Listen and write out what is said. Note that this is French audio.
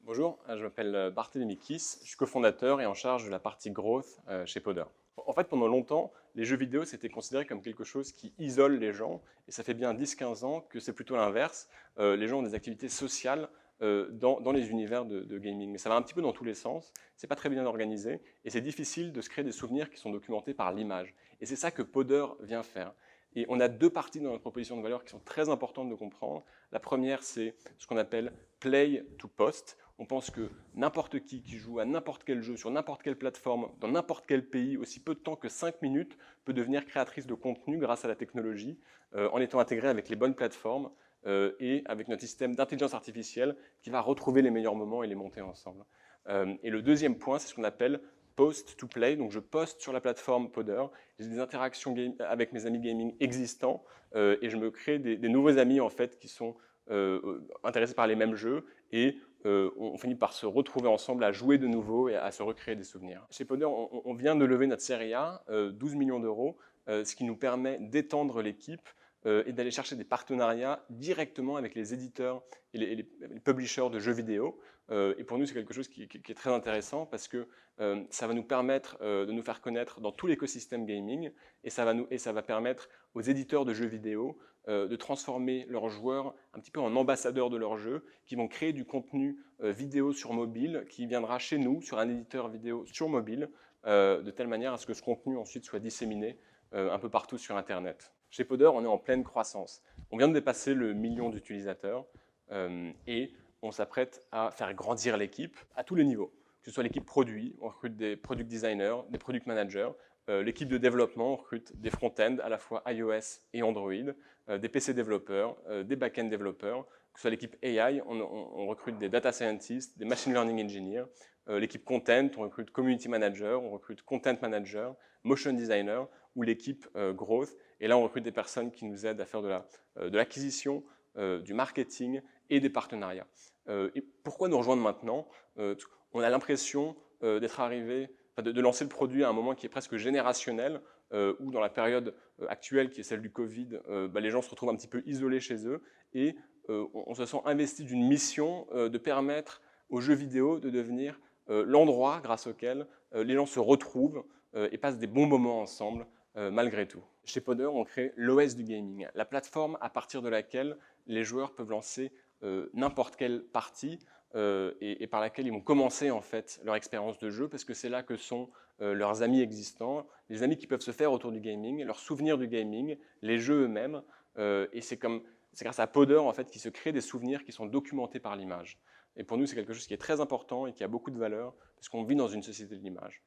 Bonjour, je m'appelle Barthélémy Kiss, je suis cofondateur et en charge de la partie growth chez Podder. En fait, pendant longtemps, les jeux vidéo c'était considéré comme quelque chose qui isole les gens et ça fait bien 10-15 ans que c'est plutôt l'inverse. Les gens ont des activités sociales dans les univers de gaming, mais ça va un petit peu dans tous les sens, c'est pas très bien organisé et c'est difficile de se créer des souvenirs qui sont documentés par l'image. Et c'est ça que Podder vient faire. Et on a deux parties dans notre proposition de valeur qui sont très importantes de comprendre. La première, c'est ce qu'on appelle play to post. On pense que n'importe qui joue à n'importe quel jeu, sur n'importe quelle plateforme, dans n'importe quel pays, aussi peu de temps que 5 minutes, peut devenir créatrice de contenu grâce à la technologie, en étant intégré avec les bonnes plateformes et avec notre système d'intelligence artificielle qui va retrouver les meilleurs moments et les monter ensemble. Et le deuxième point, c'est ce qu'on appelle post to play, donc je poste sur la plateforme Podder, j'ai des interactions avec mes amis gaming existants et je me crée des nouveaux amis en fait qui sont intéressés par les mêmes jeux et on finit par se retrouver ensemble à jouer de nouveau et à se recréer des souvenirs. Chez Podder, on vient de lever notre série A, 12 millions d'euros, ce qui nous permet d'étendre l'équipe et d'aller chercher des partenariats directement avec les éditeurs et les publishers de jeux vidéo. Et pour nous, c'est quelque chose qui est très intéressant parce que ça va nous permettre de nous faire connaître dans tout l'écosystème gaming et ça va permettre aux éditeurs de jeux vidéo de transformer leurs joueurs un petit peu en ambassadeurs de leur jeu, qui vont créer du contenu vidéo sur mobile qui viendra chez nous sur un éditeur vidéo sur mobile de telle manière à ce que ce contenu ensuite soit disséminé un peu partout sur Internet. Chez Podder, on est en pleine croissance. On vient de dépasser le million d'utilisateurs et on s'apprête à faire grandir l'équipe à tous les niveaux. Que ce soit l'équipe produit, on recrute des product designers, des product managers, l'équipe de développement, on recrute des front-end à la fois iOS et Android, des PC développeurs, des back-end développeurs, que ce soit l'équipe AI, on recrute des data scientists, des machine learning engineers, l'équipe content, on recrute community manager, on recrute content manager, motion designer, ou l'équipe growth. Et là, on recrute des personnes qui nous aident à faire de l'acquisition, du marketing et des partenariats. Et pourquoi nous rejoindre maintenant? On a l'impression d'être arrivé, de lancer le produit à un moment qui est presque générationnel, où dans la période actuelle, qui est celle du Covid, les gens se retrouvent un petit peu isolés chez eux, et on se sent investi d'une mission de permettre aux jeux vidéo de devenir l'endroit grâce auquel les gens se retrouvent et passent des bons moments ensemble, malgré tout. Chez Podder, on crée l'OS du gaming, la plateforme à partir de laquelle les joueurs peuvent lancer n'importe quelle partie et par laquelle ils vont commencer en fait leur expérience de jeu parce que c'est là que sont leurs amis existants, les amis qui peuvent se faire autour du gaming, leurs souvenirs du gaming, les jeux eux-mêmes et c'est grâce à Podder en fait qui se crée des souvenirs qui sont documentés par l'image. Et pour nous, c'est quelque chose qui est très important et qui a beaucoup de valeur parce qu'on vit dans une société de l'image.